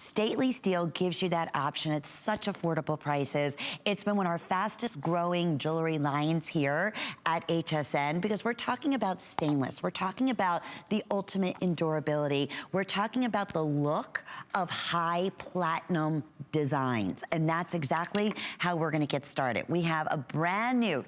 Stately Steel gives you that option at such affordable prices. It's been one of our fastest growing jewelry lines here at HSN because we're talking about stainless. We're talking about the ultimate in durability. We're talking about the look of high platinum designs. And that's exactly how we're gonna get started. We have a brand new,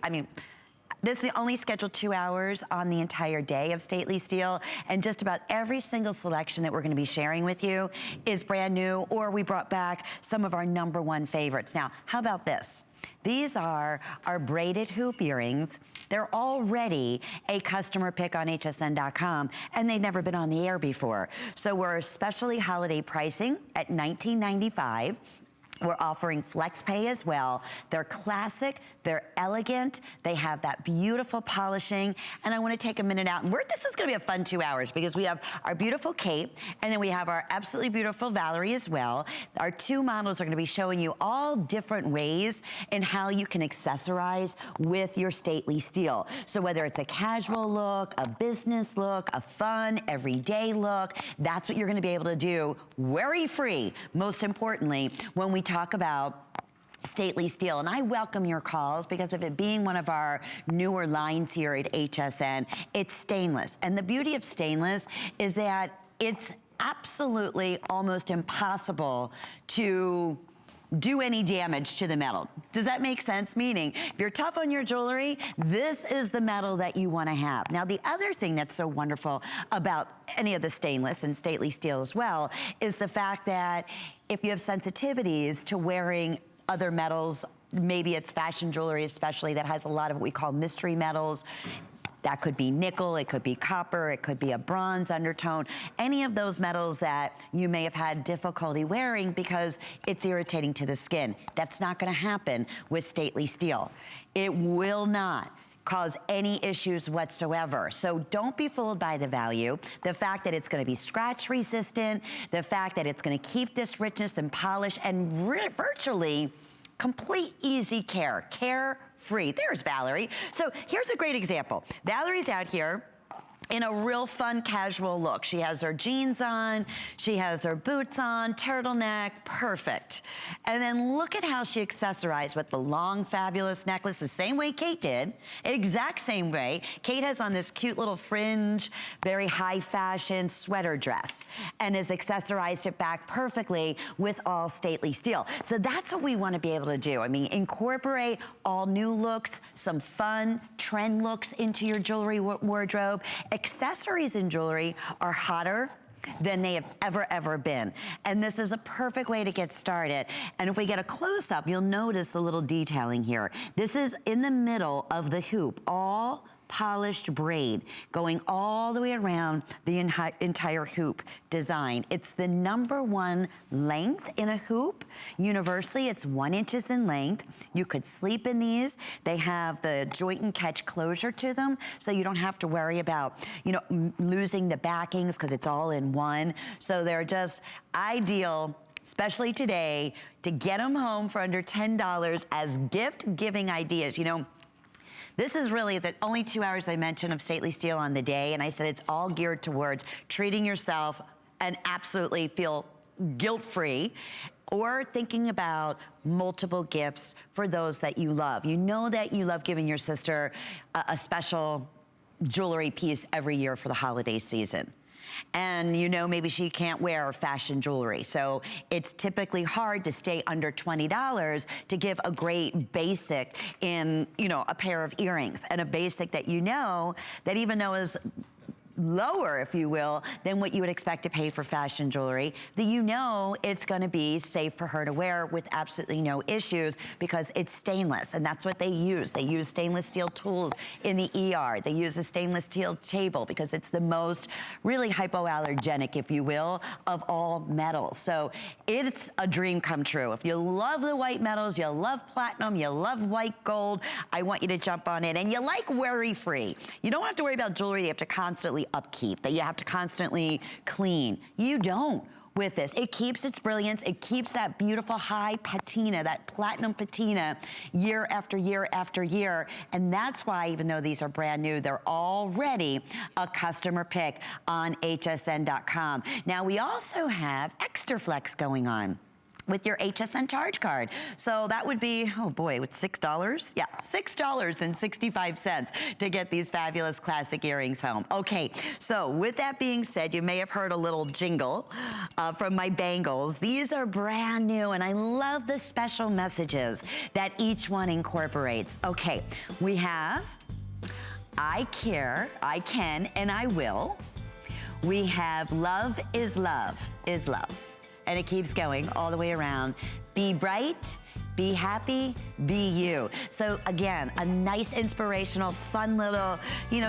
this is only scheduled 2 hours on the entire day of Stately Steel, and just about every single selection that we're gonna be sharing with you is brand new, or we brought back some of our #1 favorites. Now, how about this? These are our braided hoop earrings. They're already a customer pick on hsn.com, and they've never been on the air before. So we're especially holiday pricing at $19.95. We're offering flex pay as well. They're classic, they're elegant, they have that beautiful polishing, and I wanna take a minute out, and this is gonna be a fun 2 hours because we have our beautiful Kate, and then we have our absolutely beautiful Valerie as well. Our 2 models are gonna be showing you all different ways in how you can accessorize with your Stately Steel. So whether it's a casual look, a business look, a fun, everyday look, that's what you're gonna be able to do worry-free, most importantly, when we talk about Stately Steel. And I welcome your calls because of it being one of our newer lines here at HSN. It's stainless. And the beauty of stainless is that it's absolutely almost impossible to do any damage to the metal. Does that make sense? Meaning, if you're tough on your jewelry, this is the metal that you wanna have. Now, the other thing that's so wonderful about any of the stainless and Stately Steel as well is the fact that if you have sensitivities to wearing other metals, maybe it's fashion jewelry especially that has a lot of what we call mystery metals. That could be nickel, it could be copper, it could be a bronze undertone, any of those metals that you may have had difficulty wearing because it's irritating to the skin. That's not gonna happen with Stately Steel. It will not cause any issues whatsoever. So don't be fooled by the value. The fact that it's gonna be scratch resistant, the fact that it's gonna keep this richness and polish and virtually complete easy care. Care-free. There's Valerie. So here's a great example. Valerie's out here in a real fun casual look. She has her jeans on, she has her boots on, turtleneck, perfect. And then look at how she accessorized with the long, fabulous necklace, the same way Kate did, exact same way. Kate has on this cute little fringe, very high fashion sweater dress, and has accessorized it back perfectly with all Stately Steel. So that's what we wanna be able to do. Incorporate all new looks, some fun trend looks into your jewelry wardrobe. Accessories in jewelry are hotter than they have ever been. And this is a perfect way to get started. And if we get a close-up, you'll notice the little detailing here. This is in the middle of the hoop, all polished braid going all the way around the entire hoop design. It's the #1 length in a hoop. Universally, it's 1 inch in length. You could sleep in these. They have the joint and catch closure to them, so you don't have to worry about, losing the backings because it's all in one. So they're just ideal, especially today, to get them home for under $10 as gift-giving ideas. This is really the only 2 hours I mentioned of Stately Steel on the day, and I said it's all geared towards treating yourself and absolutely feel guilt-free, or thinking about multiple gifts for those that you love. You know that you love giving your sister a special jewelry piece every year for the holiday season. And maybe she can't wear fashion jewelry. So it's typically hard to stay under $20 to give a great basic in, a pair of earrings, and a basic that that even though is lower, if you will, than what you would expect to pay for fashion jewelry, that it's gonna be safe for her to wear with absolutely no issues because it's stainless, and that's what they use. They use stainless steel tools in the ER. They use a stainless steel table because it's the most really hypoallergenic, if you will, of all metals. So it's a dream come true. If you love the white metals, you love platinum, you love white gold, I want you to jump on it. And you like worry-free. You don't have to worry about jewelry you have to constantly upkeep, that you have to constantly clean. You don't. with this. It keeps its brilliance. It keeps that beautiful high patina, that platinum patina year after year after year. And that's why, even though these are brand new, they're already a customer pick on hsn.com. Now, we also have Extra Flex going on with your HSN charge card. So that would be, oh boy, with $6? Yeah, $6.65 to get these fabulous classic earrings home. Okay, so with that being said, you may have heard a little jingle from my bangles. These are brand new, and I love the special messages that each one incorporates. Okay, we have I care, I can, and I will. We have love is love is love. And it keeps going all the way around. Be bright, be happy, be you. So again, a nice inspirational, fun little,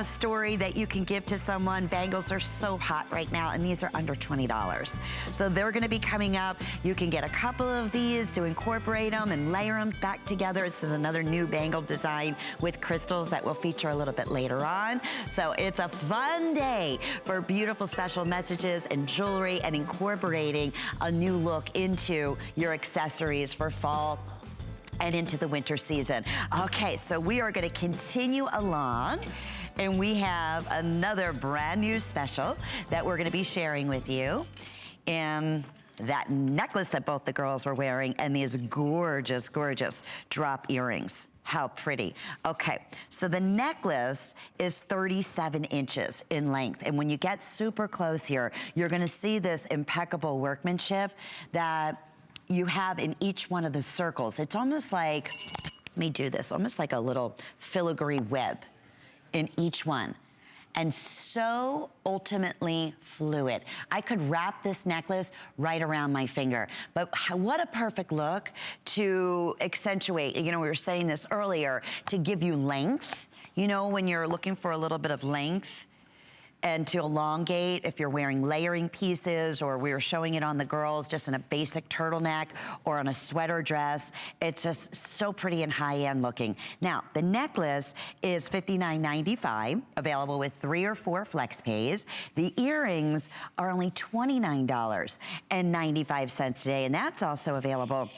story that you can give to someone. Bangles are so hot right now, and these are under $20. So they're gonna be coming up. You can get a couple of these to incorporate them and layer them back together. This is another new bangle design with crystals that will feature a little bit later on. So it's a fun day for beautiful special messages and jewelry and incorporating a new look into your accessories for fall and into the winter season. Okay, so we are gonna continue along, and we have another brand new special that we're gonna be sharing with you. And that necklace that both the girls were wearing, and these gorgeous, gorgeous drop earrings. How pretty. Okay, so the necklace is 37 inches in length. And when you get super close here, you're gonna see this impeccable workmanship that you have in each one of the circles. It's almost like, let me do this, almost like a little filigree web in each one. And so ultimately fluid. I could wrap this necklace right around my finger. But what a perfect look to accentuate, we were saying this earlier, to give you length. When you're looking for a little bit of length, and to elongate if you're wearing layering pieces, or we were showing it on the girls just in a basic turtleneck or on a sweater dress. It's just so pretty and high-end looking. Now, the necklace is $59.95, available with 3 or 4 flex pays. The earrings are only $29.95 today, and that's also available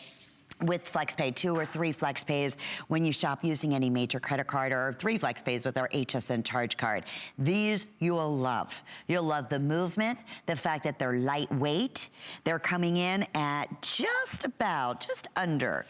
with FlexPay, 2 or 3 flex pays when you shop using any major credit card, or 3 flex pays with our HSN charge card. These you will love. You'll love the movement, the fact that they're lightweight. They're coming in at just under,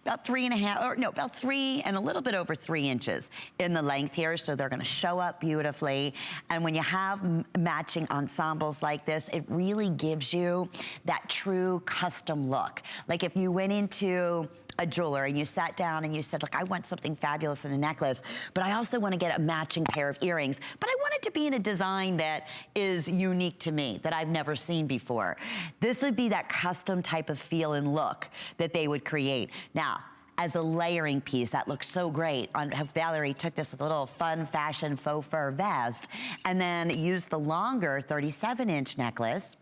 about 3.5, or no, about 3 and a little bit over 3 inches in the length here, so they're gonna show up beautifully. And when you have matching ensembles like this, it really gives you that true custom look. Like if you went into a jeweler and you sat down and you said, look, I want something fabulous in a necklace, but I also want to get a matching pair of earrings, but I want it to be in a design that is unique to me, that I've never seen before. This would be that custom type of feel and look that they would create. Now, as a layering piece, that looks so great. Valerie took this with a little fun fashion faux fur vest, and then used the longer 37-inch necklace,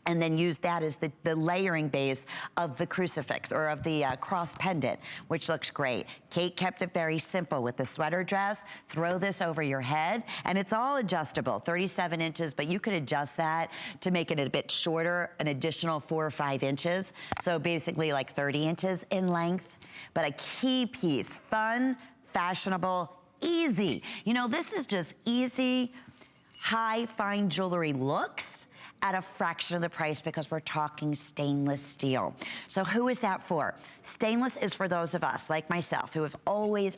and then use that as the layering base of the crucifix, or of the cross pendant, which looks great. Kate kept it very simple with the sweater dress. Throw this over your head, and it's all adjustable, 37 inches, but you could adjust that to make it a bit shorter, an additional 4 or 5 inches. So basically like 30 inches in length, but a key piece, fun, fashionable, easy. This is just easy, high, fine jewelry looks at a fraction of the price, because we're talking stainless steel. So who is that for? Stainless is for those of us, like myself, who have always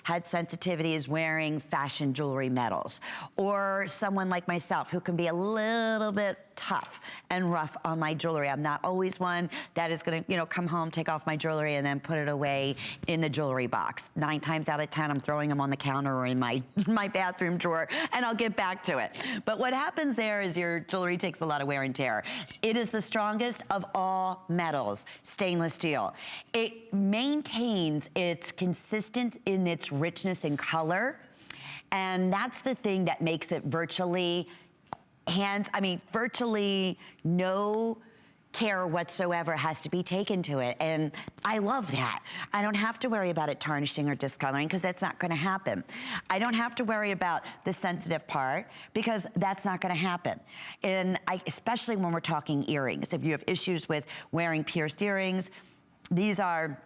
had sensitivities wearing fashion jewelry metals. Or someone like myself who can be a little bit tough and rough on my jewelry. I'm not always one that is gonna, come home, take off my jewelry, and then put it away in the jewelry box. 9 times out of 10, I'm throwing them on the counter or in my bathroom drawer, and I'll get back to it. But what happens there is your jewelry takes a lot of wear and tear. It is the strongest of all metals, stainless steel. It maintains its consistent in its richness and color, and that's the thing that makes it virtually no care whatsoever has to be taken to it. And I love that. I don't have to worry about it tarnishing or discoloring because that's not gonna happen. I don't have to worry about the sensitive part because that's not gonna happen. And especially when we're talking earrings. If you have issues with wearing pierced earrings, these are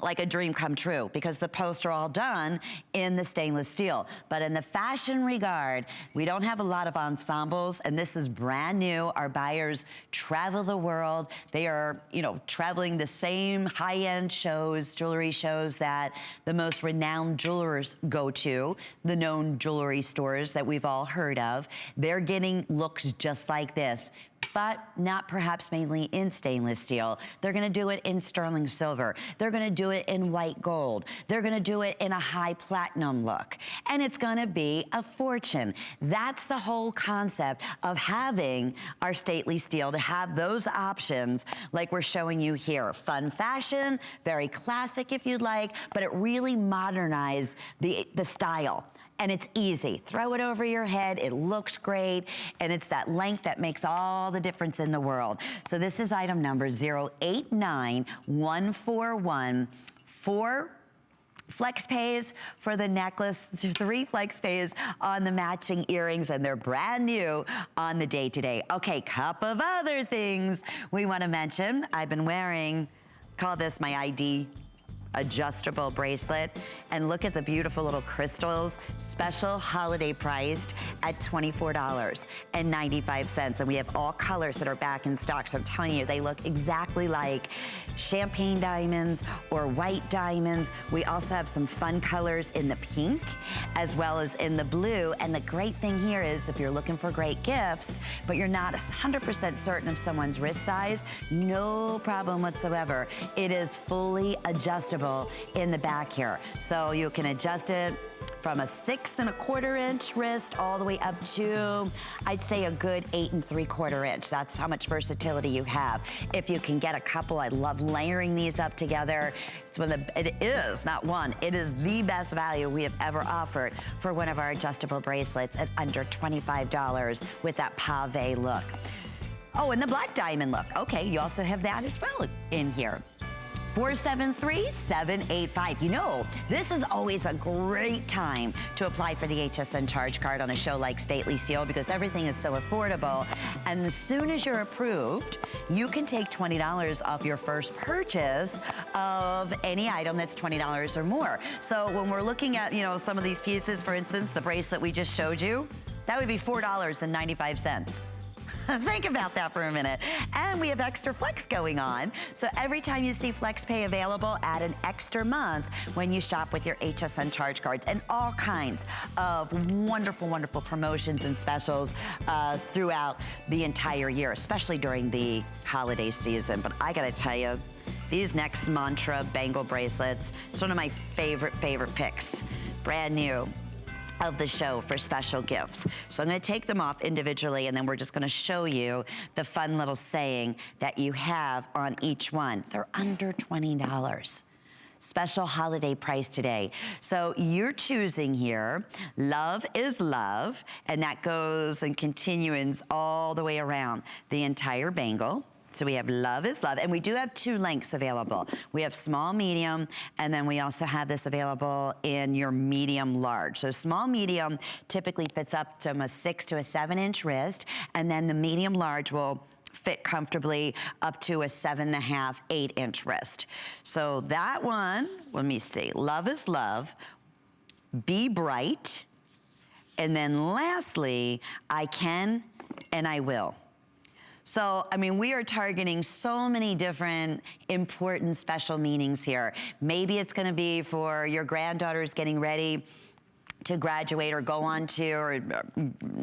like a dream come true because the posts are all done in the stainless steel. But in the fashion regard, we don't have a lot of ensembles, and this is brand new. Our buyers travel the world. They are, you know, traveling the same high-end shows, jewelry shows that the most renowned jewelers go to, the known jewelry stores that we've all heard of. They're getting looks just like this, but not perhaps mainly in stainless steel. They're gonna do it in sterling silver. They're gonna do it in white gold. They're gonna do it in a high platinum look. And it's gonna be a fortune. That's the whole concept of having our stately steel, to have those options like we're showing you here. Fun fashion, very classic if you'd like, but it really modernized the style. And it's easy. Throw it over your head, it looks great, and it's that length that makes all the difference in the world. So this is item number 089141. 4 flex pays for the necklace, 3 flex pays on the matching earrings, and they're brand new on the day today. Okay, couple of other things we wanna mention. I've been wearing, call this my ID adjustable bracelet, and look at the beautiful little crystals, special holiday priced at $24.95. And we have all colors that are back in stock. So I'm telling you, they look exactly like champagne diamonds or white diamonds. We also have some fun colors in the pink as well as in the blue. And the great thing here is if you're looking for great gifts, but you're not 100% certain of someone's wrist size, no problem whatsoever. It is fully adjustable in the back here. So you can adjust it from a 6 1/4 inch wrist all the way up to, I'd say, a good 8 3/4 inch. That's how much versatility you have. If you can get a couple, I love layering these up together. It's it is, not one, it is the best value we have ever offered for one of our adjustable bracelets at under $25 with that pave look. Oh, and the black diamond look. Okay, you also have that as well in here. 473-785. You know, this is always a great time to apply for the HSN charge card on a show like Stately Steel because everything is so affordable. And as soon as you're approved, you can take $20 off your first purchase of any item that's $20 or more. So when we're looking at, you know, some of these pieces, for instance, the bracelet we just showed you, that would be $4.95. Think about that for a minute. And we have extra flex going on. So every time you see FlexPay available, add an extra month when you shop with your HSN charge cards, and all kinds of wonderful, wonderful promotions and specials throughout the entire year, especially during the holiday season. But I gotta tell you, these next Mantra bangle bracelets, it's one of my favorite picks. Brand new of the show for special gifts. So I'm gonna take them off individually, and then we're just gonna show you the fun little saying that you have on each one. They're under $20. Special holiday price today. So you're choosing here, love is love, and that goes and continues all the way around the entire bangle. So we have love is love, and we do have 2 lengths available. We have small, medium, and then we also have this available in your medium large. So small, medium typically fits up to a 6 to a 7 inch wrist, and then the medium large will fit comfortably up to a 7.5, 8 inch wrist. So that one, let me see, love is love, be bright, and then lastly, I can and I will. So, I mean, we are targeting so many different important special meanings here. Maybe it's gonna be for your granddaughters getting ready to graduate or go on to or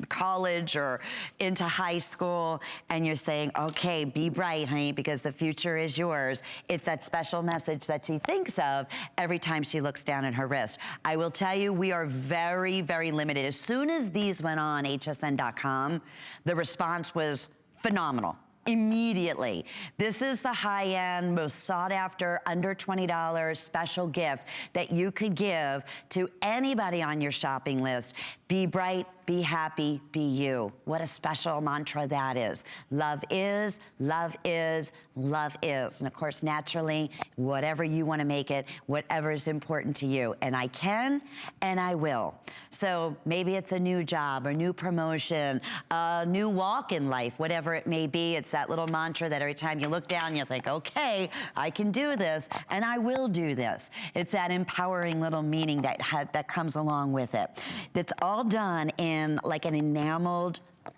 college or into high school, and you're saying, okay, be bright, honey, because the future is yours. It's that special message that she thinks of every time she looks down at her wrist. I will tell you, we are very, very limited. As soon as these went on hsn.com, the response was phenomenal. Immediately. This is the high-end, most sought-after, under $20 special gift that you could give to anybody on your shopping list. Be bright, be happy, be you. What a special mantra that is. Love is, love is, love is. And of course, naturally, whatever you want to make it, whatever is important to you. And I can, and I will. So maybe it's a new job, a new promotion, a new walk in life, whatever it may be. It's that little mantra that every time you look down, you think, okay, I can do this, and I will do this. It's that empowering little meaning that comes along with it. It's all done in like an enameled, I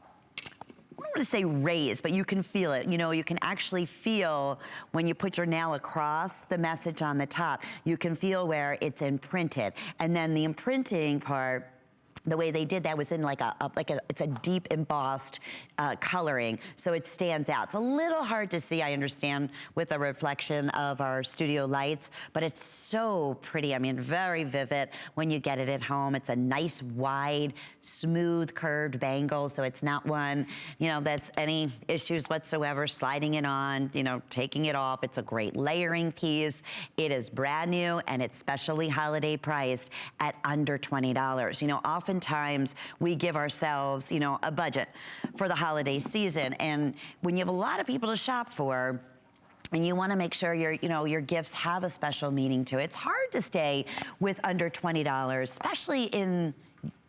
don't want to say raised, but you can feel it. You know, you can actually feel when you put your nail across the message on the top, you can feel where it's imprinted. And then the imprinting part, the way they did that was in like it's a deep embossed coloring, so it stands out. It's a little hard to see, I understand, with the reflection of our studio lights, but it's so pretty. I mean, very vivid when you get it at home. It's a nice, wide, smooth, curved bangle, so it's not one, you know, that's any issues whatsoever, sliding it on, you know, taking it off. It's a great layering piece. It is brand new, and it's specially holiday priced at under $20. You know, oftentimes we give ourselves, you know, a budget for the holiday season, and when you have a lot of people to shop for, and you want to make sure your gifts have a special meaning to it, it's hard to stay with under $20, especially in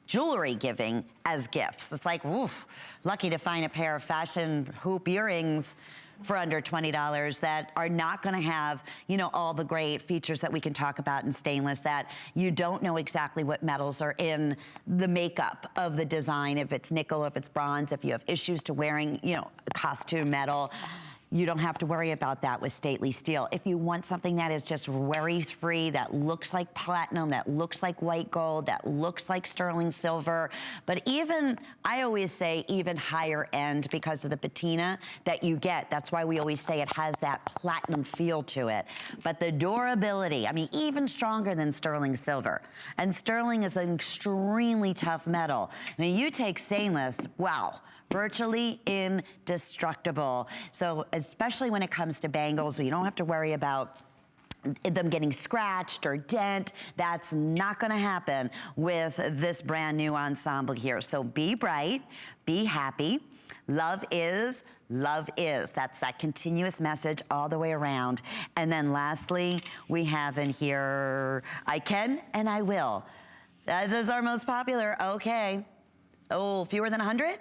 jewelry giving as gifts. It's like, oof, lucky to find a pair of fashion hoop earrings for under $20 that are not gonna have, you know, all the great features that we can talk about in stainless, that you don't know exactly what metals are in the makeup of the design, if it's nickel, if it's bronze, if you have issues to wearing, you know, costume metal. You don't have to worry about that with Stately Steel. If you want something that is just worry-free, that looks like platinum, that looks like white gold, that looks like sterling silver, but even, I always say even higher end because of the patina that you get. That's why we always say it has that platinum feel to it. But the durability, I mean, even stronger than sterling silver. And sterling is an extremely tough metal. I mean, you take stainless, wow. Virtually indestructible. So especially when it comes to bangles, you don't have to worry about them getting scratched or dent. That's not gonna happen with this brand new ensemble here. So be bright, be happy. Love is, love is. That's that continuous message all the way around. And then lastly, we have in here, I can and I will. That is our most popular, okay. Oh, fewer than 100?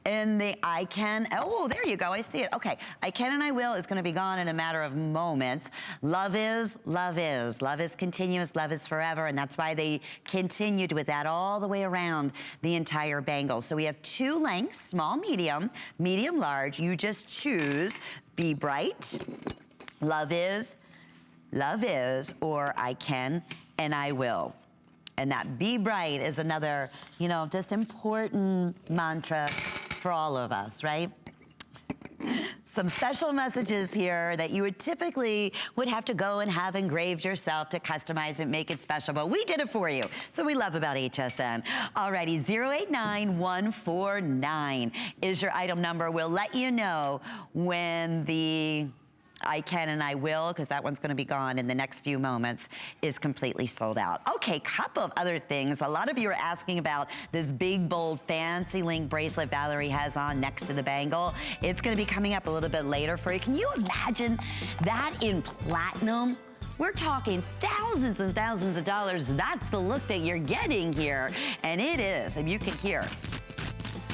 And the I can, oh, there you go, I see it. Okay, I can and I will is gonna be gone in a matter of moments. Love is, love is. Love is continuous, love is forever, and that's why they continued with that all the way around the entire bangle. So we have two lengths, small, medium, medium, large. You just choose Be Bright, love is, or I can and I will. And that Be Bright is another, you know, just important mantra for all of us, right? Some special messages here that you would typically have to go and have engraved yourself to customize and make it special, but we did it for you. So we love about HSN. Alrighty, 089149 is your item number. We'll let you know when the I can and I will, because that one's going to be gone in the next few moments, is completely sold out. Okay, couple of other things. A lot of you are asking about this big, bold, fancy link bracelet Valerie has on next to the bangle. It's going to be coming up a little bit later for you. Can you imagine that in platinum? We're talking thousands and thousands of dollars. That's the look that you're getting here. And it is, and you can hear,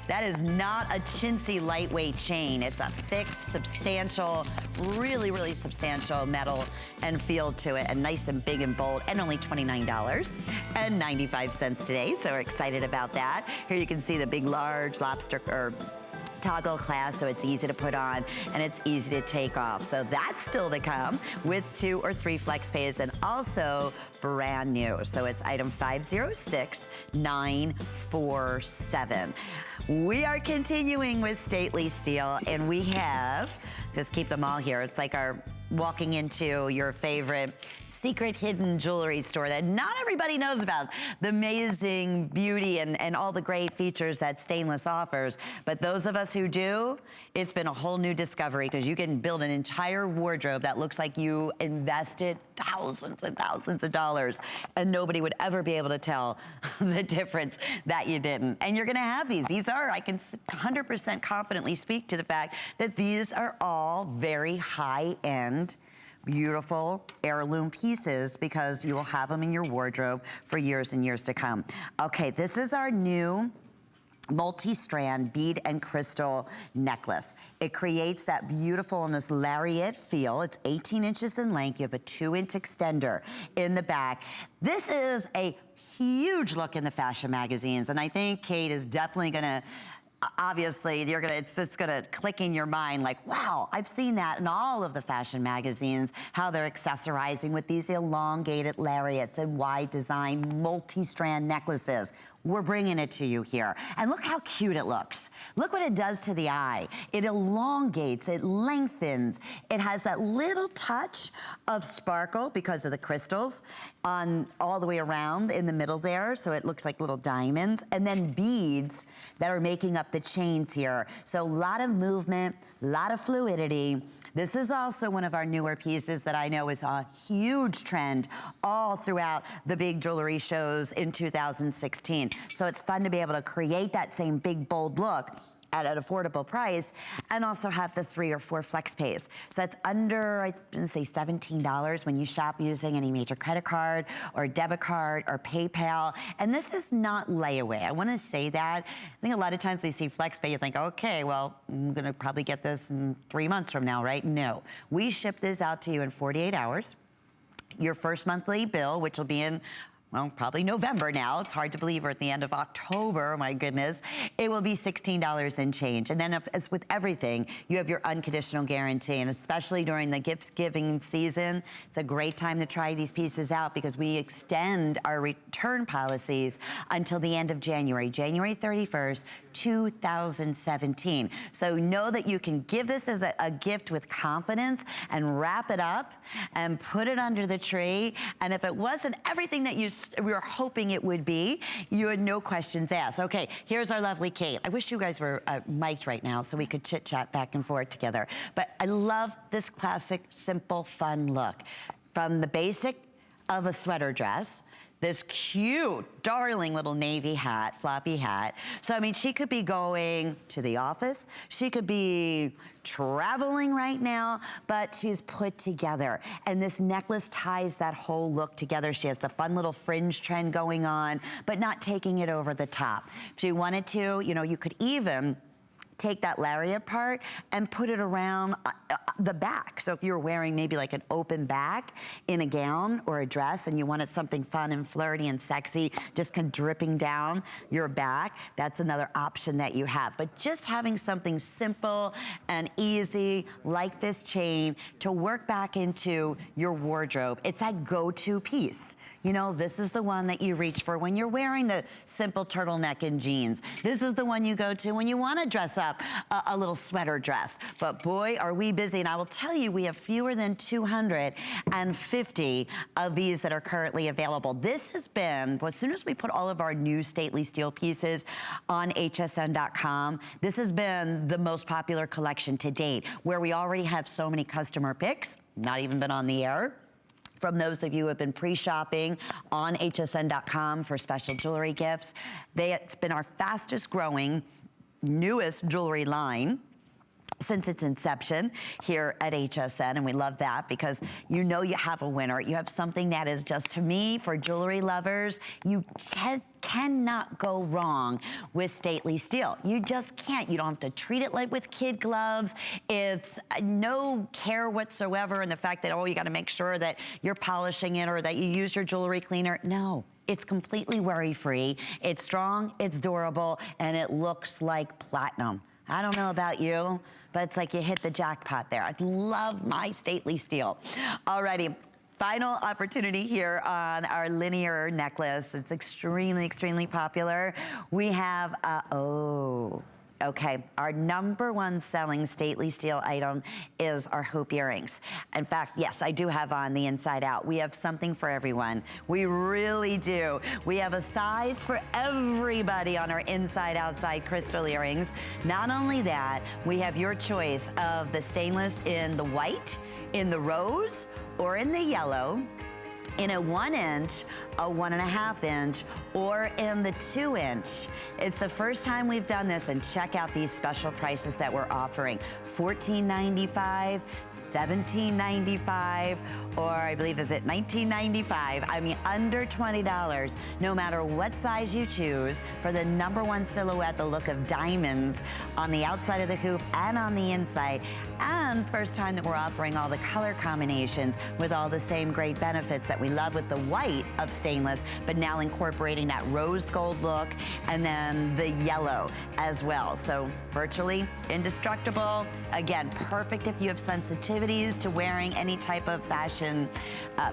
that is not a chintzy lightweight chain. It's a thick, substantial, really, really substantial metal and feel to it, and nice and big and bold, and only $29.95 today. So we're excited about that. Here you can see the big, large lobster or toggle clasp, so it's easy to put on and it's easy to take off. So that's still to come with 2 or 3 flex pays, and also brand new. So it's item 506947. We are continuing with Stately Steel, and we have, let's keep them all here. It's like our walking into your favorite secret hidden jewelry store that not everybody knows about. The amazing beauty and all the great features that Stainless offers. But those of us who do, it's been a whole new discovery because you can build an entire wardrobe that looks like you invested thousands and thousands of dollars and nobody would ever be able to tell the difference that you didn't. And you're gonna have these. These are, I can 100% confidently speak to the fact that these are all very high-end, beautiful heirloom pieces because you will have them in your wardrobe for years and years to come. Okay, this is our new multi-strand bead and crystal necklace. It creates that beautiful, almost lariat feel. It's 18 inches in length. You have a 2-inch extender in the back. This is a huge look in the fashion magazines, and I think Kate is definitely gonna, obviously, it's gonna click in your mind like, wow, I've seen that in all of the fashion magazines, how they're accessorizing with these elongated lariats and wide design multi-strand necklaces. We're bringing it to you here. And look how cute it looks. Look what it does to the eye. It elongates, it lengthens. It has that little touch of sparkle because of the crystals on all the way around in the middle there, so it looks like little diamonds. And then beads that are making up the chains here. So a lot of movement, a lot of fluidity. This is also one of our newer pieces that I know is a huge trend all throughout the big jewelry shows in 2016. So it's fun to be able to create that same big, bold look at an affordable price and also have the 3 or 4 flex pays. So it's under, I would say $17 when you shop using any major credit card or debit card or PayPal. And this is not layaway. I wanna say that. I think a lot of times we see flex pay, you think, okay, well, I'm gonna probably get this in 3 months from now, right? No, we ship this out to you in 48 hours. Your first monthly bill, which will be in, well, probably November now. It's hard to believe we're at the end of October, my goodness. It will be $16 and change. And then as with everything, you have your unconditional guarantee. And especially during the gift giving season, it's a great time to try these pieces out because we extend our return policies until the end of January, January 31st, 2017. So know that you can give this as a gift with confidence and wrap it up and put it under the tree. And if it wasn't everything that we were hoping it would be, you had no questions asked. Okay, here's our lovely Kate. I wish you guys were mic'd right now so we could chit chat back and forth together. But I love this classic, simple, fun look. From the basic of a sweater dress, this cute, darling little navy hat, floppy hat. So, I mean, she could be going to the office. She could be traveling right now, but she's put together. And this necklace ties that whole look together. She has the fun little fringe trend going on, but not taking it over the top. If she wanted to, you know, you could even take that lariat part and put it around the back. So if you're wearing maybe like an open back in a gown or a dress and you wanted something fun and flirty and sexy, just kind of dripping down your back, that's another option that you have. But just having something simple and easy like this chain to work back into your wardrobe, it's that go-to piece. You know, this is the one that you reach for when you're wearing the simple turtleneck and jeans. This is the one you go to when you want to dress up a little sweater dress. But boy, are we busy. And I will tell you, we have fewer than 250 of these that are currently available. This has been, well, as soon as we put all of our new Stately Steel pieces on hsn.com, this has been the most popular collection to date, where we already have so many customer picks, not even been on the air, from those of you who have been pre-shopping on hsn.com for special jewelry gifts. It's been our fastest growing, newest jewelry line since its inception here at HSN, and we love that because you know you have a winner. You have something that is just, to me, for jewelry lovers, you cannot go wrong with Stately Steel. You just can't. You don't have to treat it like with kid gloves. It's no care whatsoever in the fact that, oh, you got to make sure that you're polishing it or that you use your jewelry cleaner. No. It's completely worry-free. It's strong, it's durable, and it looks like platinum. I don't know about you, but it's like you hit the jackpot there. I love my Stately Steel. Alrighty, final opportunity here on our linear necklace. It's extremely, extremely popular. We have, oh, okay? Our #1 selling Stately Steel item is our hoop earrings. In fact, yes, I do have on the inside out. We have something for everyone. We really do. We have a size for everybody on our inside outside crystal earrings. Not only that, we have your choice of the stainless in the white, in the rose, or in the yellow, in a 1 inch, a 1.5 inch, or in the 2 inch. It's the first time we've done this, and check out these special prices that we're offering. $14.95, $17.95, or I believe is it $19.95. I mean, under $20, no matter what size you choose, for the #1 silhouette, the look of diamonds on the outside of the hoop and on the inside. And first time that we're offering all the color combinations with all the same great benefits that we love with the white of stainless, but now incorporating that rose gold look and then the yellow as well. So virtually indestructible. Again, perfect if you have sensitivities to wearing any type of fashion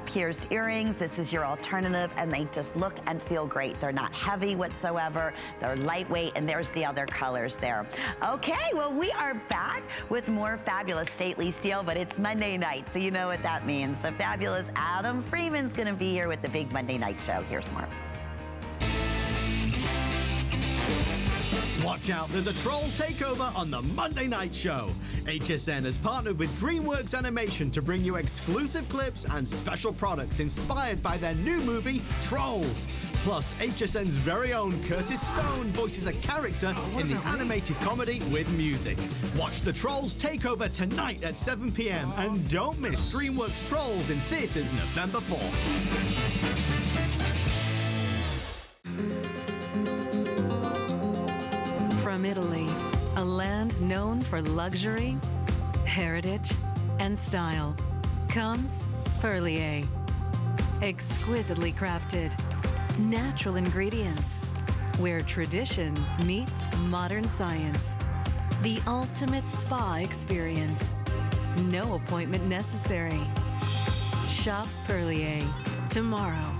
pierced earrings. This is your alternative, and they just look and feel great. They're not heavy whatsoever. They're lightweight, and there's the other colors there. Okay, well, we are back with more fabulous Stately Steel, but it's Monday night, so you know what that means. The fabulous Adam Freeman's gonna be here with the big Monday night show. Here's more. Watch out, there's a troll takeover on the Monday Night Show. HSN has partnered with DreamWorks Animation to bring you exclusive clips and special products inspired by their new movie, Trolls. Plus, HSN's very own Curtis Stone voices a character in the animated comedy with music. Watch the Trolls takeover tonight at 7 p.m. and don't miss DreamWorks Trolls in theaters November 4th. From Italy, a land known for luxury, heritage, and style, comes Perlier. Exquisitely crafted, natural ingredients, where tradition meets modern science. The ultimate spa experience. No appointment necessary. Shop Perlier tomorrow.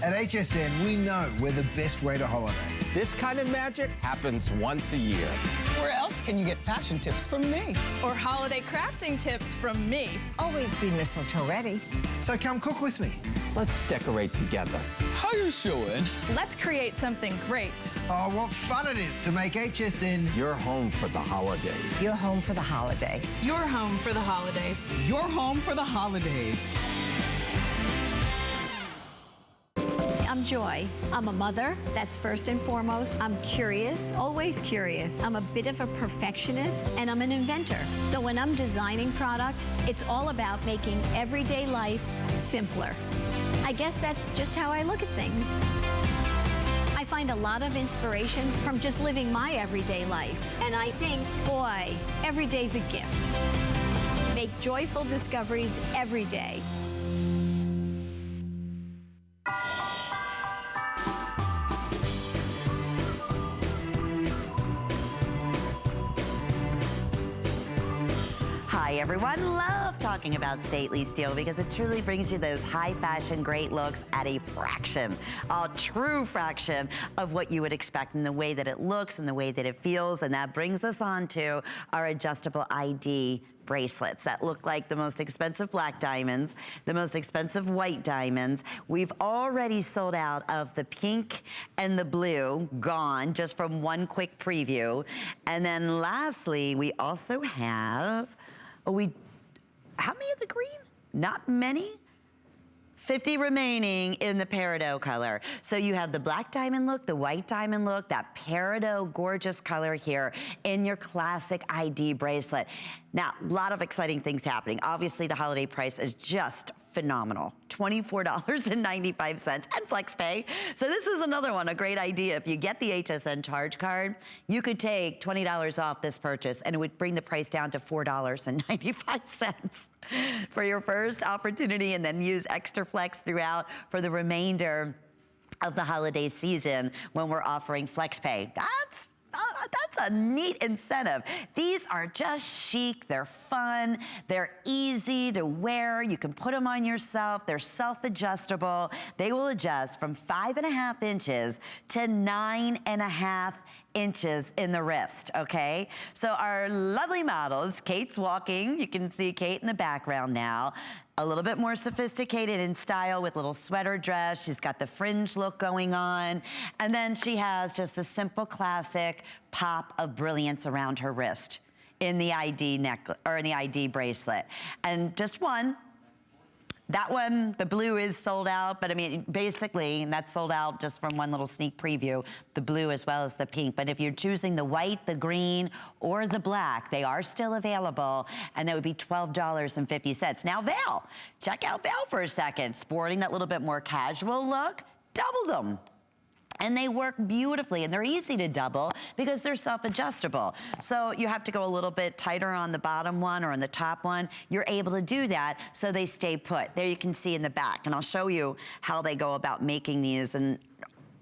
At HSN, we know we're the best way to holiday. This kind of magic happens once a year. Where else can you get fashion tips from me? Or holiday crafting tips from me. Always be mistletoe ready. So come cook with me. Let's decorate together. How you showing? Let's create something great. Oh, what fun it is to make HSN You're home for the holidays. You're home for the holidays. You're home for the holidays. You're home for the holidays. I'm Joy. I'm a mother, that's first and foremost. I'm curious, always curious. I'm a bit of a perfectionist, and I'm an inventor. So when I'm designing product, it's all about making everyday life simpler. I guess that's just how I look at things. I find a lot of inspiration from just living my everyday life. And I think, boy, every day's a gift. Make joyful discoveries every day. Hi, everyone. Love talking about Stately Steel because it truly brings you those high fashion, great looks at a fraction, a true fraction of what you would expect in the way that it looks and the way that it feels. And that brings us on to our adjustable ID bracelets that look like the most expensive black diamonds, the most expensive white diamonds. We've already sold out of the pink and the blue, gone just from one quick preview. And then lastly, we also have, how many of the green? Not many. 50 remaining in the peridot color. So you have the black diamond look, the white diamond look, that peridot gorgeous color here in your classic ID bracelet. Now, a lot of exciting things happening. Obviously, the holiday price is just phenomenal. $24.95 and FlexPay. So this is another one, a great idea. If you get the HSN charge card, you could take $20 off this purchase and it would bring the price down to $4.95 for your first opportunity, and then use extra flex throughout for the remainder of the holiday season when we're offering FlexPay. That's a neat incentive. These are just chic, they're fun, they're easy to wear, you can put them on yourself, they're self-adjustable. They will adjust from 5.5 inches to 9.5 inches in the wrist, okay? So our lovely models, Kate's walking. You can see Kate in the background now. A little bit more sophisticated in style with little sweater dress. She's got the fringe look going on. And then she has just the simple classic pop of brilliance around her wrist in the ID necklace, or in the ID bracelet. And just one. That one, the blue is sold out, but I mean, basically, that's sold out just from one little sneak preview, the blue as well as the pink. But if you're choosing the white, the green, or the black, they are still available, and that would be $12.50. Now, Val, check out Val for a second. Sporting that little bit more casual look, double them. And they work beautifully, and they're easy to double because they're self-adjustable. So you have to go a little bit tighter on the bottom one or on the top one. You're able to do that so they stay put. There you can see in the back, and I'll show you how they go about making these. And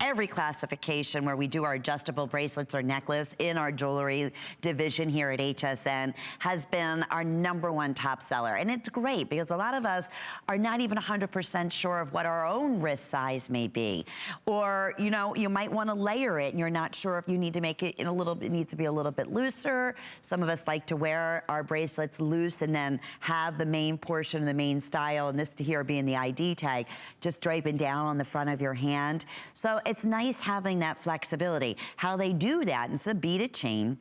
every classification where we do our adjustable bracelets or necklace in our jewelry division here at HSN has been our #1 top seller. And it's great because a lot of us are not even 100% sure of what our own wrist size may be. Or, you know, you might want to layer it and you're not sure if you need to make it in it needs to be a little bit looser. Some of us like to wear our bracelets loose and then have the main portion, the main style, and this here being the ID tag, just draping down on the front of your hand. So it's nice having that flexibility. How they do that, it's a beaded chain.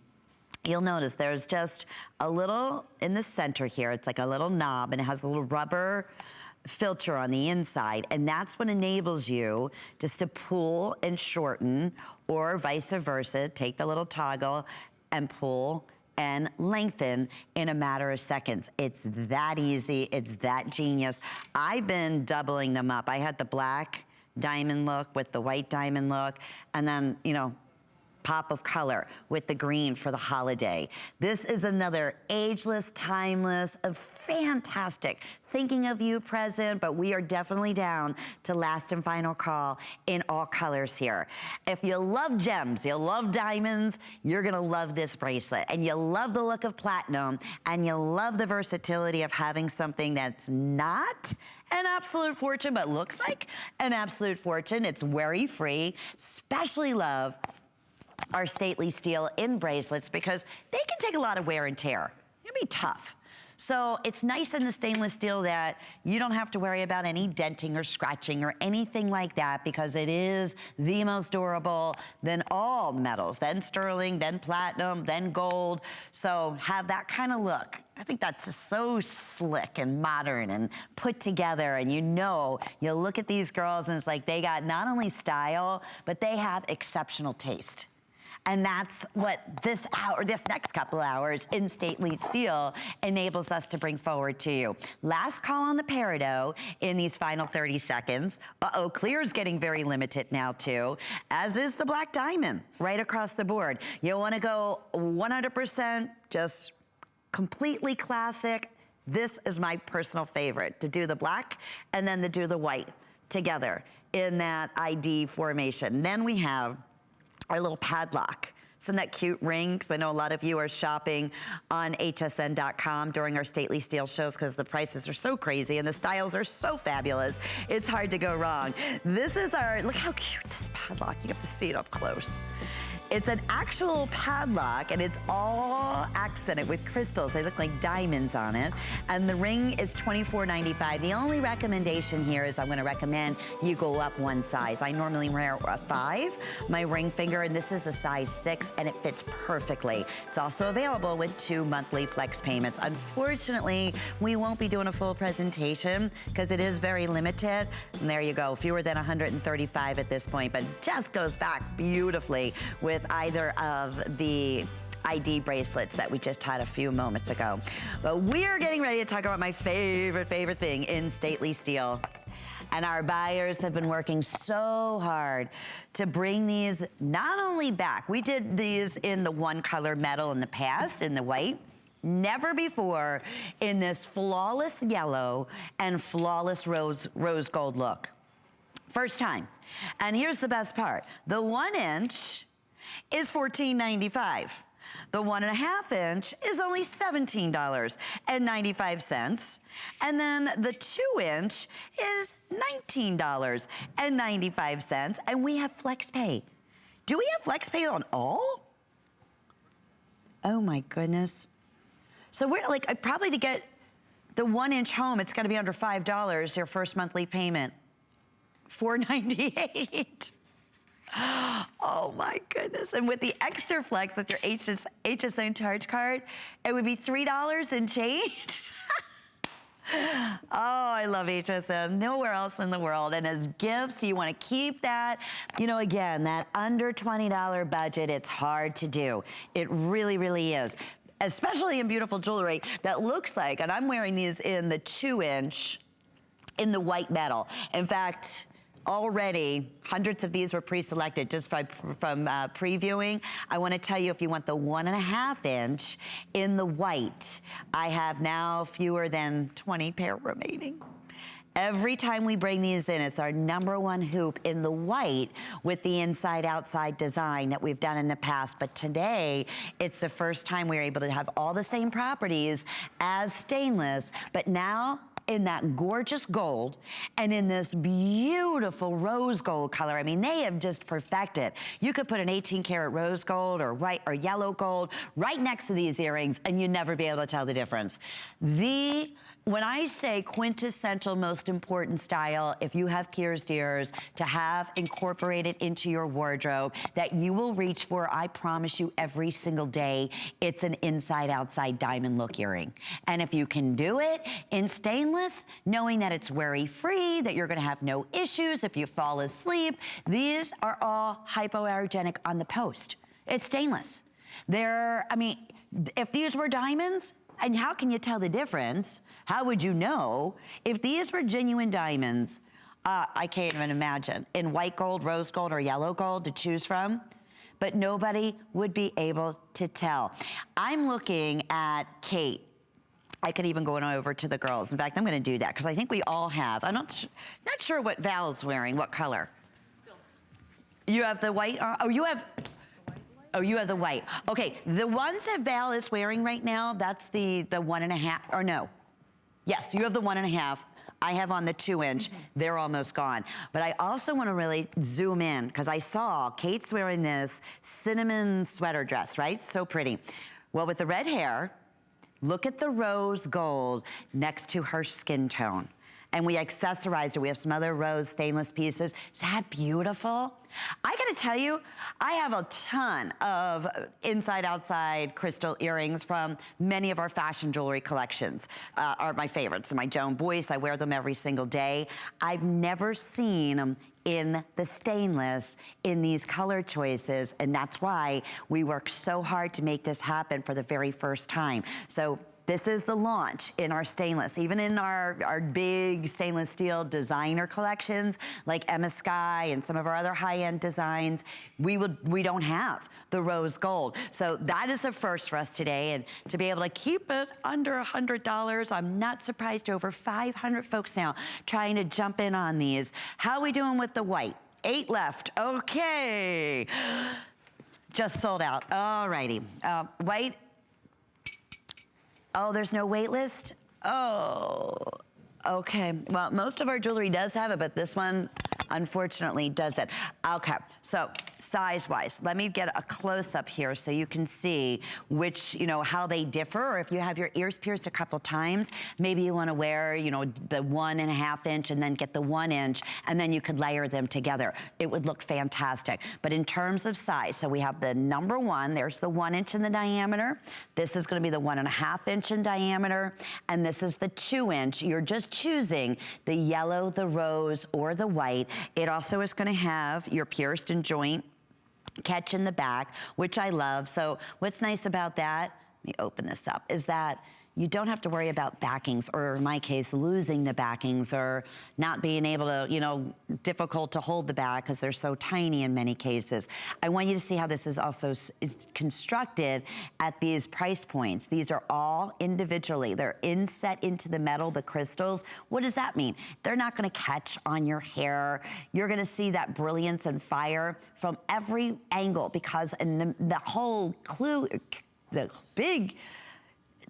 You'll notice there's just a little in the center here. It's like a little knob, and it has a little rubber filter on the inside, and that's what enables you just to pull and shorten, or vice versa. Take the little toggle and pull and lengthen in a matter of seconds. It's that easy. It's that genius. I've been doubling them up. I had the black diamond look with the white diamond look, and then, you know, pop of color with the green for the holiday. This is another ageless, timeless, a fantastic thinking of you present, but we are definitely down to last and final call in all colors here. If you love gems, you love diamonds, you're gonna love this bracelet. And you love the look of platinum, and you love the versatility of having something that's not an absolute fortune, but looks like an absolute fortune. It's worry-free. Especially love our stately steel in bracelets because they can take a lot of wear and tear. It'll be tough. So it's nice in the stainless steel that you don't have to worry about any denting or scratching or anything like that because it is the most durable than all metals, then sterling, then platinum, then gold. So have that kind of look. I think that's just so slick and modern and put together, and you know, you look at these girls and it's like they got not only style, but they have exceptional taste. And that's what this next couple hours in stately steel enables us to bring forward to you. Last call on the peridot in these final 30 seconds. Uh-oh, clear's getting very limited now too, as is the black diamond right across the board. You wanna go 100% just completely classic. This is my personal favorite, to do the black and then to do the white together in that ID formation. Then we have our little padlock. Isn't that cute ring? Because I know a lot of you are shopping on hsn.com during our stately steel shows because the prices are so crazy and the styles are so fabulous. It's hard to go wrong. This is our, look how cute this padlock. You have to see it up close. It's an actual padlock, and it's all accented with crystals. They look like diamonds on it. And the ring is $24.95. The only recommendation here is I'm gonna recommend you go up one size. I normally wear a 5, my ring finger, and this is a size 6, and it fits perfectly. It's also available with 2 monthly flex payments. Unfortunately, we won't be doing a full presentation because it is very limited. And there you go, fewer than 135 at this point, but it just goes back beautifully with either of the ID bracelets that we just had a few moments ago. But we are getting ready to talk about my favorite thing in stately steel. And our buyers have been working so hard to bring these not only back. We did these in the one color metal in the past, in the white. Never before in this flawless yellow and flawless rose gold look. First time. And here's the best part. The 1 inch is $14.95. The 1.5 inch is only $17.95. And then the 2 inch is $19.95. And we have flex pay. Do we have flex pay on all? Oh my goodness. So we're like, probably to get the 1-inch home, it's gotta be under $5, your first monthly payment. $4.98. Oh my goodness. And with the Extra Flex with your HSN charge card, it would be $3 and change. Oh, I love HSN. Nowhere else in the world. And as gifts, you want to keep that. You know, again, that under $20 budget, it's hard to do. It really, really is. Especially in beautiful jewelry that looks like, and I'm wearing these in the 2-inch in the white metal. In fact, already hundreds of these were pre-selected just from previewing. I want to tell you, if you want the 1.5-inch in the white, I have now fewer than 20 pair remaining. Every time we bring these in, it's our #1 hoop in the white with the inside-outside design that we've done in the past. But today, it's the first time we're able to have all the same properties as stainless, but now in that gorgeous gold and in this beautiful rose gold color. I mean, they have just perfected. You could put an 18-karat rose gold or white or yellow gold right next to these earrings and you'd never be able to tell the difference. When I say quintessential most important style, if you have pierced ears, to have incorporated into your wardrobe that you will reach for, I promise you, every single day, it's an inside-outside diamond look earring. And if you can do it in stainless, knowing that it's worry-free, that you're gonna have no issues if you fall asleep, these are all hypoallergenic on the post. It's stainless. I mean, if these were diamonds, and how can you tell the difference? How would you know? If these were genuine diamonds, I can't even imagine, in white gold, rose gold, or yellow gold to choose from, but nobody would be able to tell. I'm looking at Kate. I could even go over to the girls. In fact, I'm gonna do that, because I think we all have. I'm not sure what Val's wearing, what color? Silver. You have the white, oh, you have, oh, you have the white. Okay, the ones that Val is wearing right now, that's the 1.5, or no. Yes, you have the 1.5. I have on the 2-inch. They're almost gone. But I also want to really zoom in, because I saw Kate's wearing this cinnamon sweater dress, right? So pretty. Well, with the red hair, look at the rose gold next to her skin tone. And we accessorized it. We have some other rose stainless pieces. Is that beautiful? I gotta tell you, I have a ton of inside-outside crystal earrings from many of our fashion jewelry collections. Are my favorites. My Joan Boyce, I wear them every single day. I've never seen them in the stainless in these color choices, and that's why we worked so hard to make this happen for the very first time. So this is the launch in our stainless. Even in our big stainless steel designer collections, like Emma Sky and some of our other high-end designs, we don't have the rose gold. So that is a first for us today, and to be able to keep it under $100, I'm not surprised over 500 folks now trying to jump in on these. How are we doing with the white? 8 left, okay. Just sold out, all righty. White, oh, there's no wait list? Oh, okay. Well, most of our jewelry does have it, but this one, unfortunately, doesn't. Okay, so size-wise, let me get a close-up here so you can see which, how they differ, or if you have your ears pierced a couple times, maybe you wanna wear, the 1.5 inch and then get the 1 inch, and then you could layer them together. It would look fantastic. But in terms of size, so we have the #1, there's the 1 inch in the diameter. This is gonna be the 1.5 inch in diameter, and this is the 2 inch. You're just choosing the yellow, the rose, or the white. It also is gonna have your pierced and joint catch in the back, which I love. So what's nice about that, let me open this up, is that you don't have to worry about backings, or in my case, losing the backings, or not being able to, difficult to hold the back because they're so tiny in many cases. I want you to see how this is also constructed at these price points. These are all individually. They're inset into the metal, the crystals. What does that mean? They're not gonna catch on your hair. You're gonna see that brilliance and fire from every angle, because in the whole clue, the big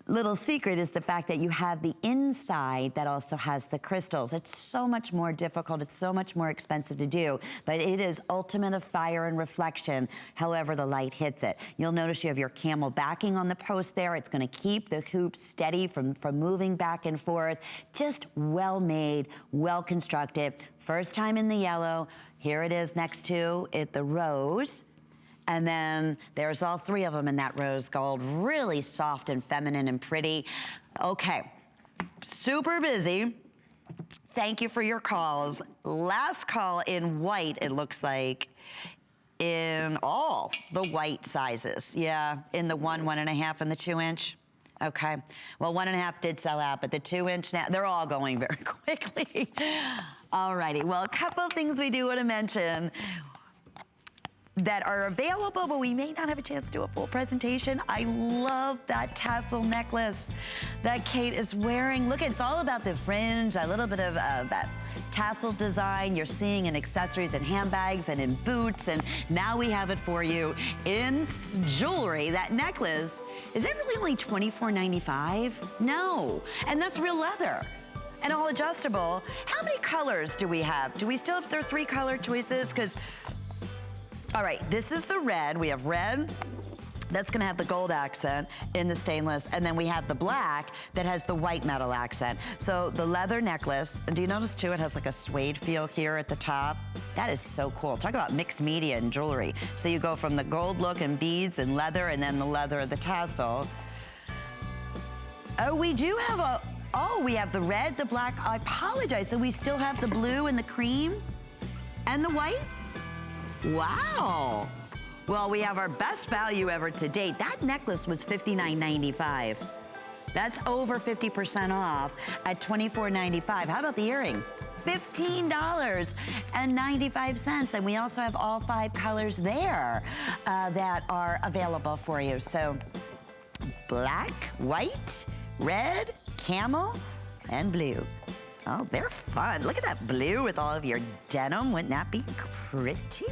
little secret is the fact that you have the inside that also has the crystals. It's so much more difficult, it's so much more expensive to do, but it is ultimate of fire and reflection, however the light hits it. You'll notice you have your camel backing on the post there. It's gonna keep the hoop steady from moving back and forth. Just well made, well constructed. First time in the yellow. Here it is next to it, the rose. And then there's all three of them in that rose gold, really soft and feminine and pretty. Okay, super busy. Thank you for your calls. Last call in white, it looks like, in all the white sizes. Yeah, in the 1, 1.5, and the 2 inch. Okay, well, 1.5 did sell out, but the 2 inch now, they're all going very quickly. All righty, well, a couple of things we do want to mention that are available, but we may not have a chance to do a full presentation. I love that tassel necklace that Kate is wearing. Look, it's all about the fringe, a little bit of that tassel design you're seeing in accessories and handbags and in boots, and now we have it for you in jewelry. That necklace, is it really only $24.95? No, and that's real leather. And all adjustable. How many colors do we have? Do we still have their 3 color choices? Because all right, this is the red. We have red, that's gonna have the gold accent in the stainless, and then we have the black that has the white metal accent. So the leather necklace, and do you notice too, it has like a suede feel here at the top? That is so cool. Talk about mixed media and jewelry. So you go from the gold look and beads and leather, and then the leather of the tassel. Oh, we do have we have the red, the black, I apologize. So we still have the blue and the cream and the white? Wow. Well, we have our best value ever to date. That necklace was $59.95. That's over 50% off at $24.95. How about the earrings? $15.95. And we also have all 5 colors there that are available for you. So black, white, red, camel, and blue. Oh, they're fun. Look at that blue with all of your denim. Wouldn't that be pretty?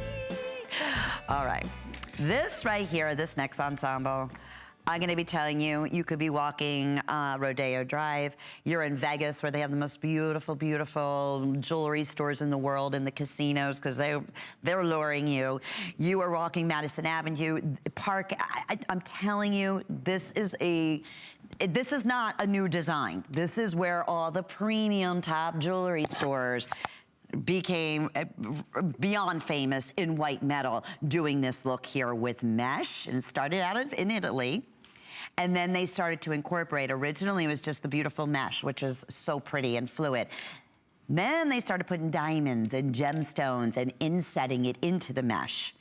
All right. This right here, this next ensemble, I'm gonna be telling you, you could be walking Rodeo Drive. You're in Vegas where they have the most beautiful, beautiful jewelry stores in the world, in the casinos, because they're luring you. You are walking Madison Avenue, Park. I'm telling you, this is not a new design. This is where all the premium top jewelry stores became beyond famous in white metal, doing this look here with mesh, and it started out in Italy. And then they started to incorporate. Originally, it was just the beautiful mesh, which is so pretty and fluid. Then they started putting diamonds and gemstones and insetting it into the mesh.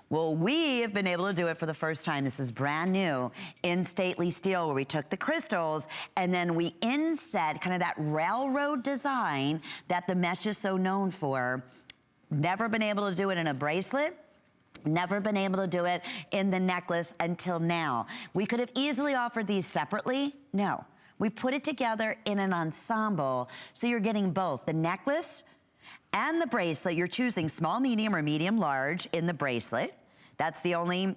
Well, we have been able to do it for the first time. This is brand new in stately steel, where we took the crystals and then we inset kind of that railroad design that the mesh is so known for. Never been able to do it in a bracelet. Never been able to do it in the necklace until now. We could have easily offered these separately. No, we put it together in an ensemble, so you're getting both the necklace and the bracelet. You're choosing small, medium, or medium large in the bracelet. That's the only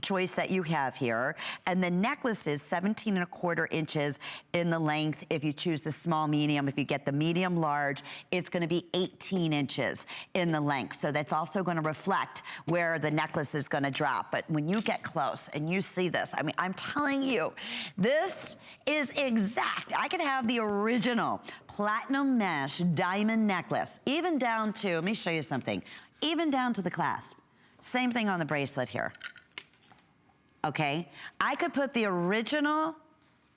choice that you have here. And the necklace is 17.25 inches in the length if you choose the small medium. If you get the medium large, it's gonna be 18 inches in the length. So that's also gonna reflect where the necklace is gonna drop. But when you get close and you see this, I mean, I'm telling you, this is exact. I could have the original platinum mesh diamond necklace, even down to, let me show you something, even down to the clasp. Same thing on the bracelet here. Okay, I could put the original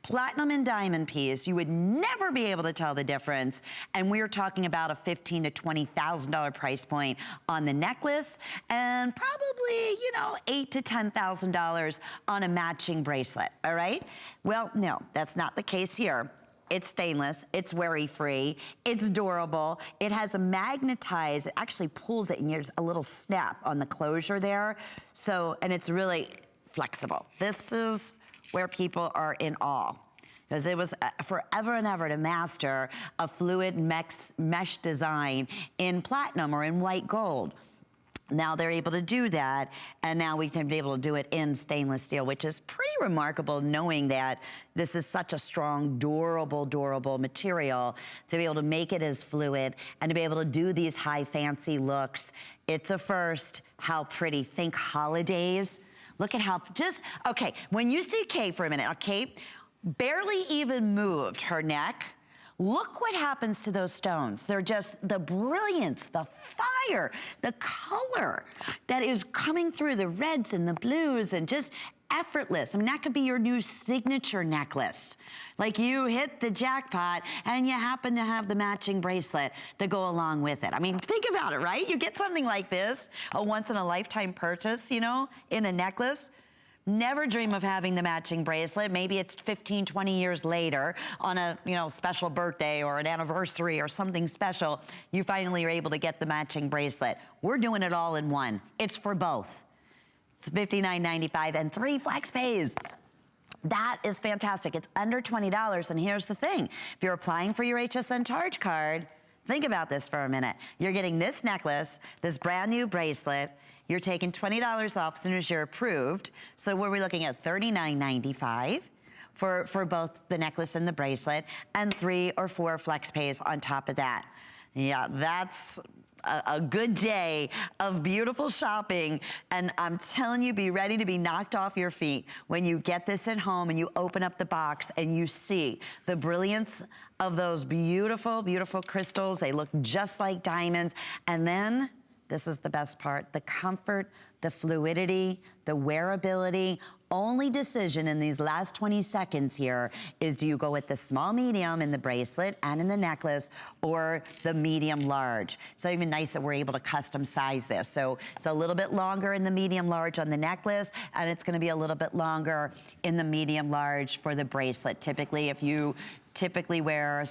platinum and diamond piece. You would never be able to tell the difference. And we're talking about a $15,000 to $20,000 price point on the necklace, and probably, you know, $8,000 to $10,000 on a matching bracelet, all right? Well, no, that's not the case here. It's stainless, it's worry-free, it's durable, it has a magnetized, it actually pulls it and there's a little snap on the closure there. So, and it's really flexible. This is where people are in awe, because it was forever and ever to master a fluid mesh design in platinum or in white gold. Now they're able to do that, and now we can be able to do it in stainless steel, which is pretty remarkable, knowing that this is such a strong, durable material, to be able to make it as fluid and to be able to do these high fancy looks. It's a first. How pretty. Think holidays. Look at how, okay, when you see Kate for a minute, Kate barely even moved her neck. Look what happens to those stones. They're just the brilliance, the fire, the color that is coming through, the reds and the blues, and just effortless. I mean, that could be your new signature necklace. Like you hit the jackpot and you happen to have the matching bracelet to go along with it. I mean, think about it, right? You get something like this, a once in a lifetime purchase, you know, in a necklace. Never dream of having the matching bracelet. Maybe it's 15, 20 years later on a, you know, special birthday or an anniversary or something special, you finally are able to get the matching bracelet. We're doing it all in one. It's for both. It's $59.95 and 3 flex pays. That is fantastic. It's under $20, and here's the thing. If you're applying for your HSN charge card, think about this for a minute. You're getting this necklace, this brand new bracelet. You're taking $20 off as soon as you're approved. So we're looking at $39.95 for both the necklace and the bracelet, and 3 or 4 flex pays on top of that. Yeah, that's a good day of beautiful shopping, and I'm telling you, be ready to be knocked off your feet when you get this at home and you open up the box and you see the brilliance of those beautiful, beautiful crystals. They look just like diamonds. And then, this is the best part, the comfort, the fluidity, the wearability. Only decision in these last 20 seconds here is, do you go with the small medium in the bracelet and in the necklace, or the medium large? It's even nice that we're able to custom size this. So it's a little bit longer in the medium large on the necklace, and it's gonna be a little bit longer in the medium large for the bracelet. Typically, if you typically wear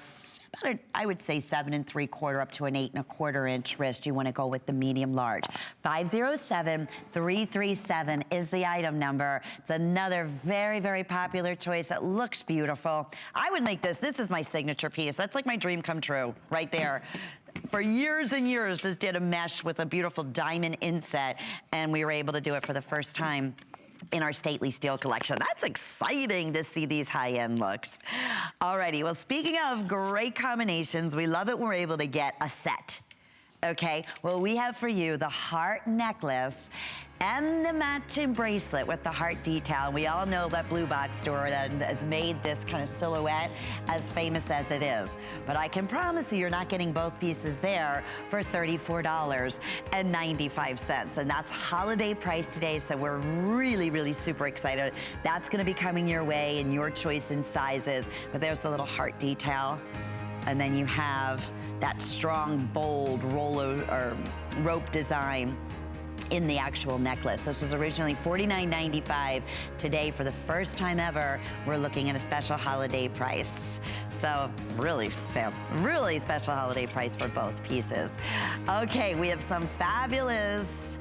about I would say 7 3/4 up to an 8 1/4 inch wrist, you want to go with the medium large. 507-337 is the item number. It's another very, very popular choice. It looks beautiful. I would make this. This is my signature piece. That's like my dream come true right there. For years and years, just did a mesh with a beautiful diamond inset, and we were able to do it for the first time in our Stately Steel collection. That's exciting to see these high-end looks. Alrighty, well, speaking of great combinations, we love it when we're able to get a set. Okay, well, we have for you the heart necklace and the matching bracelet with the heart detail. We all know that Blue Box store that has made this kind of silhouette as famous as it is. But I can promise you, you're not getting both pieces there for $34.95. And that's holiday price today, so we're really, really super excited. That's gonna be coming your way in your choice in sizes. But there's the little heart detail. And then you have that strong, bold rope design in the actual necklace. This was originally $49.95. Today, for the first time ever, we're looking at a special holiday price. So really special holiday price for both pieces. Okay, we have some fabulous,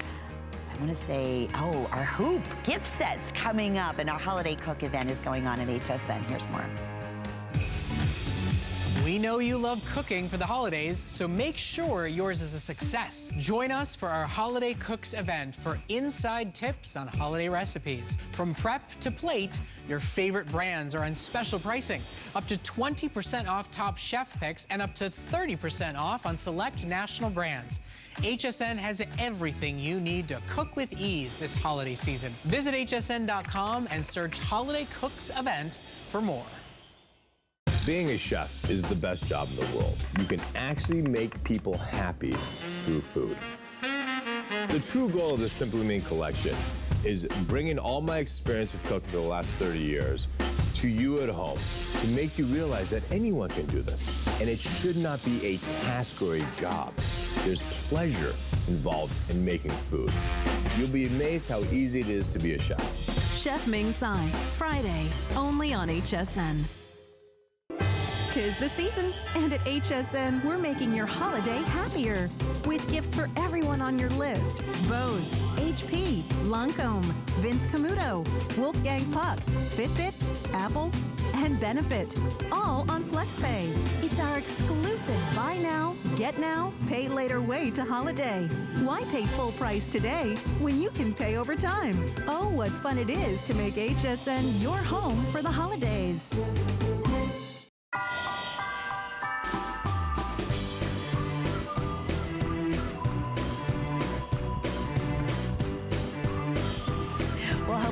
I want to say, our hoop gift sets coming up, and our holiday cook event is going on at HSN. Here's more. We know you love cooking for the holidays, so make sure yours is a success. Join us for our Holiday Cooks event for inside tips on holiday recipes. From prep to plate, your favorite brands are on special pricing. Up to 20% off top chef picks and up to 30% off on select national brands. HSN has everything you need to cook with ease this holiday season. Visit hsn.com and search Holiday Cooks event for more. Being a chef is the best job in the world. You can actually make people happy through food. The true goal of the Simply Me collection is bringing all my experience of cooking for the last 30 years to you at home to make you realize that anyone can do this. And it should not be a task or a job. There's pleasure involved in making food. You'll be amazed how easy it is to be a chef. Chef Ming Tsai, Friday, only on HSN. 'Tis the season, and at HSN, we're making your holiday happier with gifts for everyone on your list. Bose, HP, Lancome, Vince Camuto, Wolfgang Puck, Fitbit, Apple, and benefit. All on FlexPay. It's our exclusive buy now, get now, pay later way to holiday. Why pay full price today when you can pay over time? Oh, what fun it is to make HSN your home for the holidays.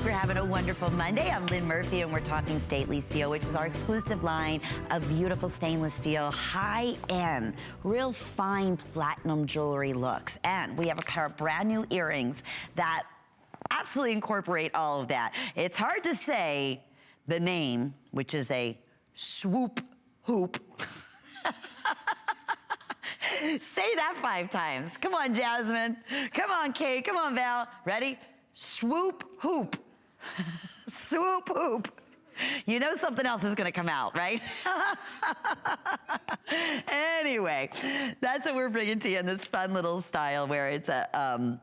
We're having a wonderful Monday. I'm Lynn Murphy, and we're talking Stately Steel, which is our exclusive line of beautiful stainless steel, high-end, real fine platinum jewelry looks. And we have a pair of brand new earrings that absolutely incorporate all of that. It's hard to say the name, which is a swoop hoop. Say that 5 times. Come on, Jasmine. Come on, Kate. Come on, Val. Ready? Swoop hoop. Swoop hoop. You know something else is gonna come out, right? Anyway, that's what we're bringing to you in this fun little style where it's a,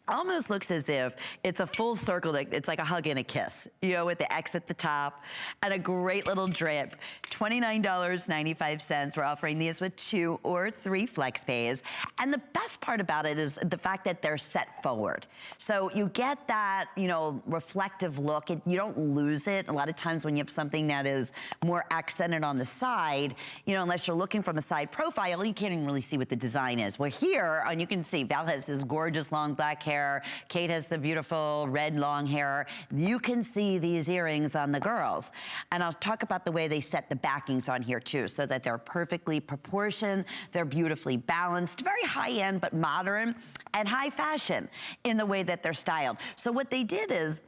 almost looks as if it's a full circle, it's like a hug and a kiss, you know, with the X at the top and a great little drip. $29.95. We're offering these with 2 or 3 flex pays. And the best part about it is the fact that they're set forward. So you get that, you know, reflective look. You don't lose it. A lot of times when you have something that is more accented on the side, you know, unless you're looking from a side profile, you can't even really see what the design is. Well, here, and you can see Val has this gorgeous long black hair. Kate has the beautiful red long hair. You can see these earrings on the girls. And I'll talk about the way they set the backings on here too, so that they're perfectly proportioned, they're beautifully balanced, very high end but modern and high fashion in the way that they're styled. So what they did is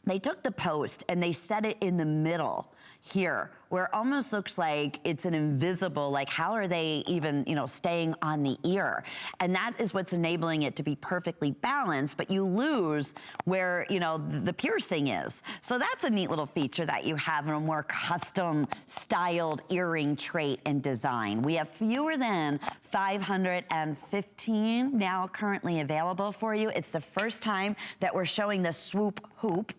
they took the post and they set it in the middle here, where it almost looks like it's an invisible, like how are they even, you know, staying on the ear? And that is what's enabling it to be perfectly balanced, but you lose where, you know, the piercing is. So that's a neat little feature that you have in a more custom styled earring trait and design. We have fewer than 515 now currently available for you. It's the first time that we're showing the swoop hoop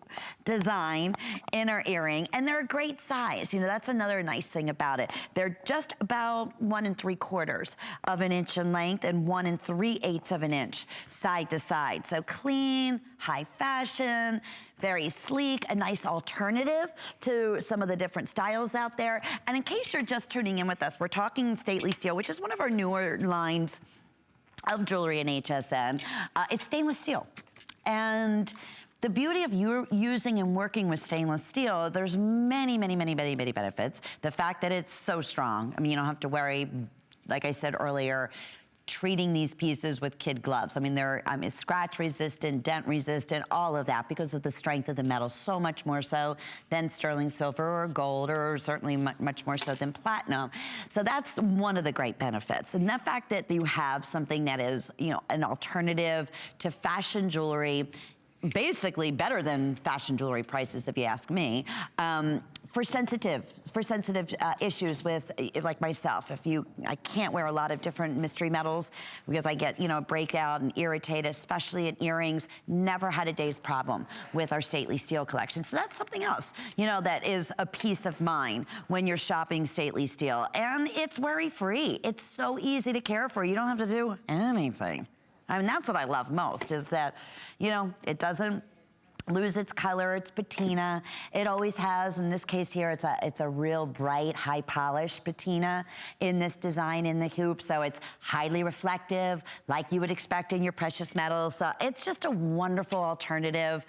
design in our earring, and they're a great size. You know, that's another nice thing about it. They're just about 1 3/4 of an inch in length and 1 3/8 of an inch side to side. So clean, high fashion, very sleek, a nice alternative to some of the different styles out there. And in case you're just tuning in with us, we're talking Stately Steel, which is one of our newer lines of jewelry in HSN. It's stainless steel. And the beauty of you using and working with stainless steel, there's many, many, many, many, many benefits. The fact that it's so strong, I mean, you don't have to worry, like I said earlier, treating these pieces with kid gloves. I mean, they're scratch resistant, dent resistant, all of that because of the strength of the metal, so much more so than sterling silver or gold, or certainly much more so than platinum. So that's one of the great benefits. And the fact that you have something that is, you know, an alternative to fashion jewelry, basically better than fashion jewelry prices, if you ask me, for sensitive issues with, like myself. I can't wear a lot of different mystery metals because I get, you know, breakout and irritated, especially in earrings. Never had a day's problem with our Stately Steel collection. So that's something else, you know, that is a peace of mind when you're shopping Stately Steel. And it's worry-free. It's so easy to care for. You don't have to do anything. I mean, that's what I love most, is that, you know, it doesn't lose its color, its patina. It always has, in this case here, it's a real bright, high polished patina in this design in the hoop, so it's highly reflective, like you would expect in your precious metals. So it's just a wonderful alternative.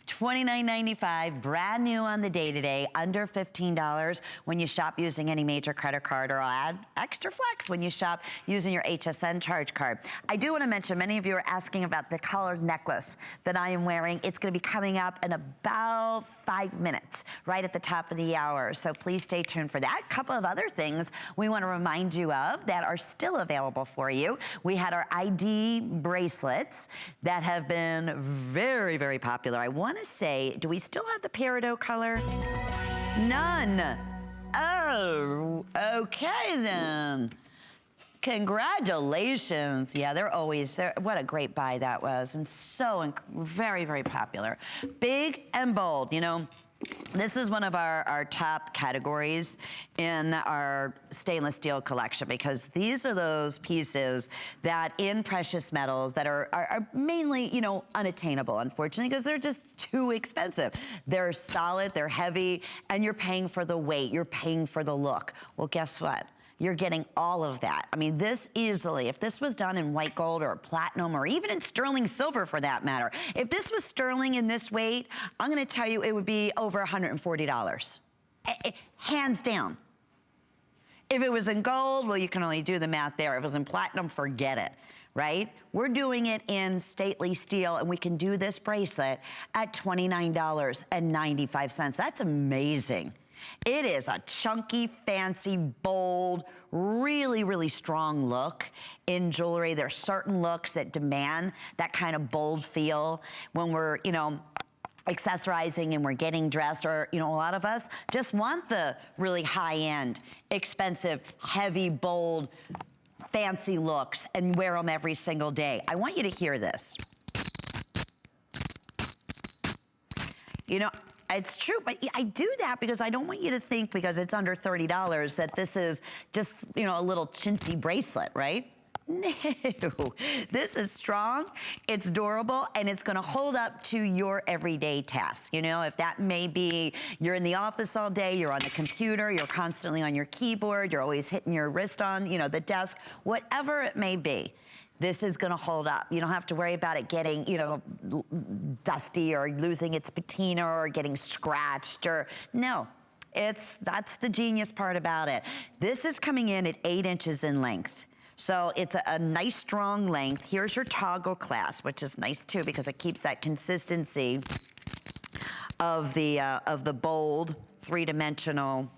$29.95, brand new on the day today, under $15 when you shop using any major credit card, or I'll add extra flex when you shop using your HSN charge card. I do want to mention, many of you are asking about the collared necklace that I am wearing. It's going to be coming up in about 5 minutes, right at the top of the hour. So please stay tuned for that. A couple of other things we want to remind you of that are still available for you. We had our ID bracelets that have been very, very popular. I want to say, do we still have the peridot color? None. Oh, okay then. Congratulations. Yeah, they're always, what a great buy that was, and so very, very popular. Big and bold, you know. This is one of our top categories in our stainless steel collection because these are those pieces that in precious metals that are mainly, you know, unattainable, unfortunately, because they're just too expensive. They're solid, they're heavy, and you're paying for the weight, you're paying for the look. Well, guess what? You're getting all of that. I mean, this easily, if this was done in white gold or platinum or even in sterling silver for that matter, if this was sterling in this weight, I'm gonna tell you it would be over $140. Hands down. If it was in gold, well, you can only do the math there. If it was in platinum, forget it, right? We're doing it in stately steel, and we can do this bracelet at $29.95. That's amazing. It is a chunky, fancy, bold, really, really strong look in jewelry. There are certain looks that demand that kind of bold feel when we're, you know, accessorizing and we're getting dressed, or, you know, a lot of us just want the really high-end, expensive, heavy, bold, fancy looks and wear them every single day. I want you to hear this. You know, it's true, but I do that because I don't want you to think because it's under $30 that this is just, you know, a little chintzy bracelet, right? No, this is strong, it's durable, and it's gonna hold up to your everyday tasks. You know, if that may be you're in the office all day, you're on the computer, you're constantly on your keyboard, you're always hitting your wrist on, you know, the desk, whatever it may be. This is gonna hold up. You don't have to worry about it getting, you know, dusty or losing its patina or getting scratched or, no. That's the genius part about it. This is coming in at 8 inches in length. So it's a nice strong length. Here's your toggle clasp, which is nice too because it keeps that consistency of the bold, three-dimensional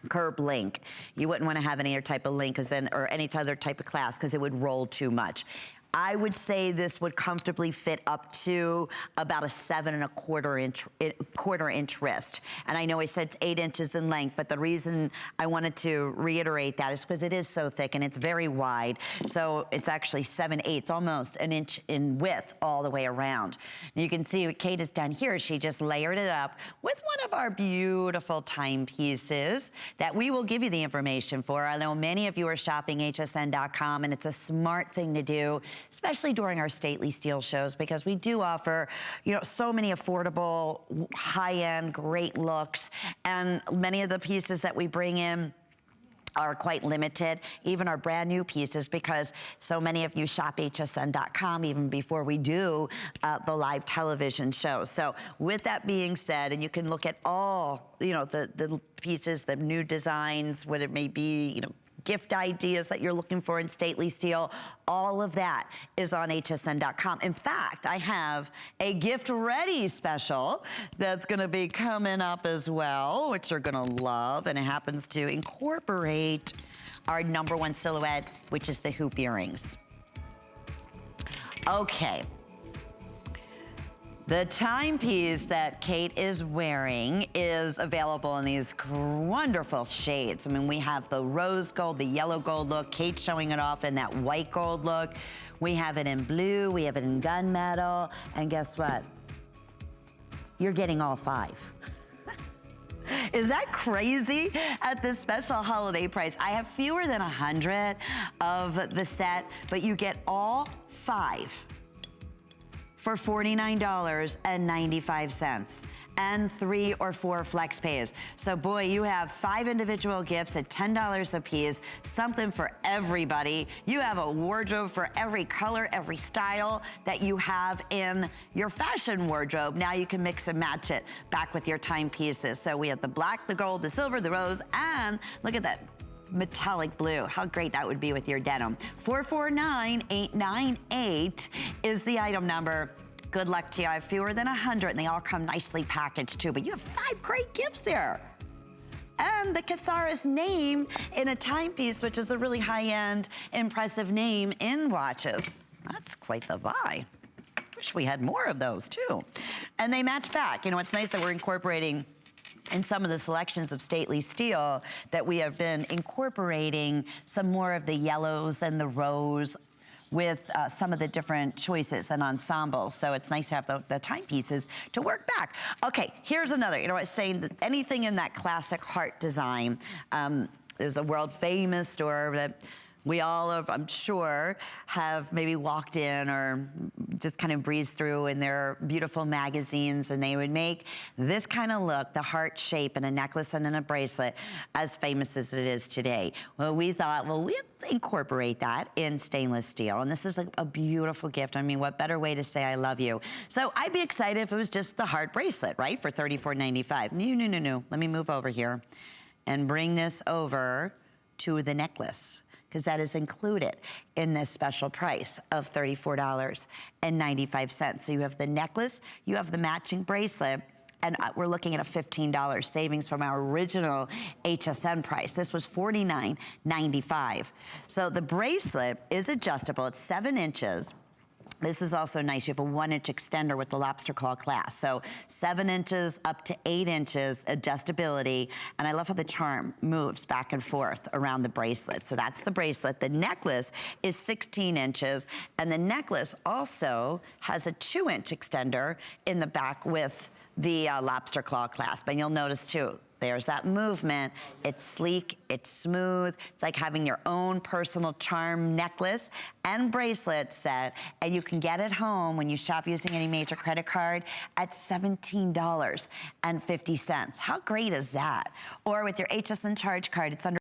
curb link. You wouldn't want to have any other type of link or any other type of clasp because it would roll too much. I would say this would comfortably fit up to about a 7 1/4 inch wrist. And I know I said it's 8 inches in length, but the reason I wanted to reiterate that is because it is so thick and it's very wide. So it's actually 7/8, almost an inch in width all the way around. And you can see what Kate has done here. She just layered it up with one of our beautiful timepieces that we will give you the information for. I know many of you are shopping hsn.com, and it's a smart thing to do, especially during our stately steel shows, because we do offer, you know, so many affordable, high-end, great looks, and many of the pieces that we bring in are quite limited, even our brand new pieces, because so many of you shop hsn.com even before we do the live television show. So with that being said, and you can look at all, you know, the pieces, the new designs, what it may be, you know, gift ideas that you're looking for in stately steel, all of that is on hsn.com. In fact, I have a gift ready special that's gonna be coming up as well, which you're gonna love, and it happens to incorporate our #1 silhouette, which is the hoop earrings. Okay. The timepiece that Kate is wearing is available in these wonderful shades. I mean, we have the rose gold, the yellow gold look. Kate's showing it off in that white gold look. We have it in blue, we have it in gunmetal, and guess what? You're getting all 5. Is that crazy at this special holiday price? I have fewer than 100 of the set, but you get all 5. For $49.95 and 3 or 4 flex pays. So boy, you have 5 individual gifts at $10 a piece, something for everybody. You have a wardrobe for every color, every style that you have in your fashion wardrobe. Now you can mix and match it back with your timepieces. So we have the black, the gold, the silver, the rose, and look at that metallic blue. How great that would be with your denim. 449898 is the item number. Good luck to you. I have fewer than 100, and they all come nicely packaged too, but you have 5 great gifts there. And the Casares name in a timepiece, which is a really high-end, impressive name in watches. That's quite the buy. Wish we had more of those too. And they match back. You know, it's nice that we're incorporating in some of the selections of stately steel that we have been incorporating some more of the yellows and the rose with some of the different choices and ensembles. So it's nice to have the timepieces to work back. Okay, here's another. You know, I was saying that anything in that classic heart design. There's a world famous store that we all, I'm sure, have maybe walked in or just kind of breezed through in their beautiful magazines, and they would make this kind of look, the heart shape in a necklace and in a bracelet, as famous as it is today. Well, we thought, well, we'll incorporate that in stainless steel, and this is a beautiful gift. I mean, what better way to say I love you? So I'd be excited if it was just the heart bracelet, right, for $34.95. No. Let me move over here and bring this over to the necklace, because that is included in this special price of $34.95. So you have the necklace, you have the matching bracelet, and we're looking at a $15 savings from our original HSN price. This was $49.95. So the bracelet is adjustable. It's 7 inches. This is also nice. You have a 1-inch extender with the lobster claw clasp. So 7 inches up to 8 inches adjustability. And I love how the charm moves back and forth around the bracelet. So that's the bracelet. The necklace is 16 inches. And the necklace also has a 2-inch extender in the back with the lobster claw clasp. And you'll notice too, there's that movement. It's sleek, it's smooth. It's like having your own personal charm necklace and bracelet set, and you can get it home when you shop using any major credit card at $17.50. How great is that? Or with your HSN charge card, it's under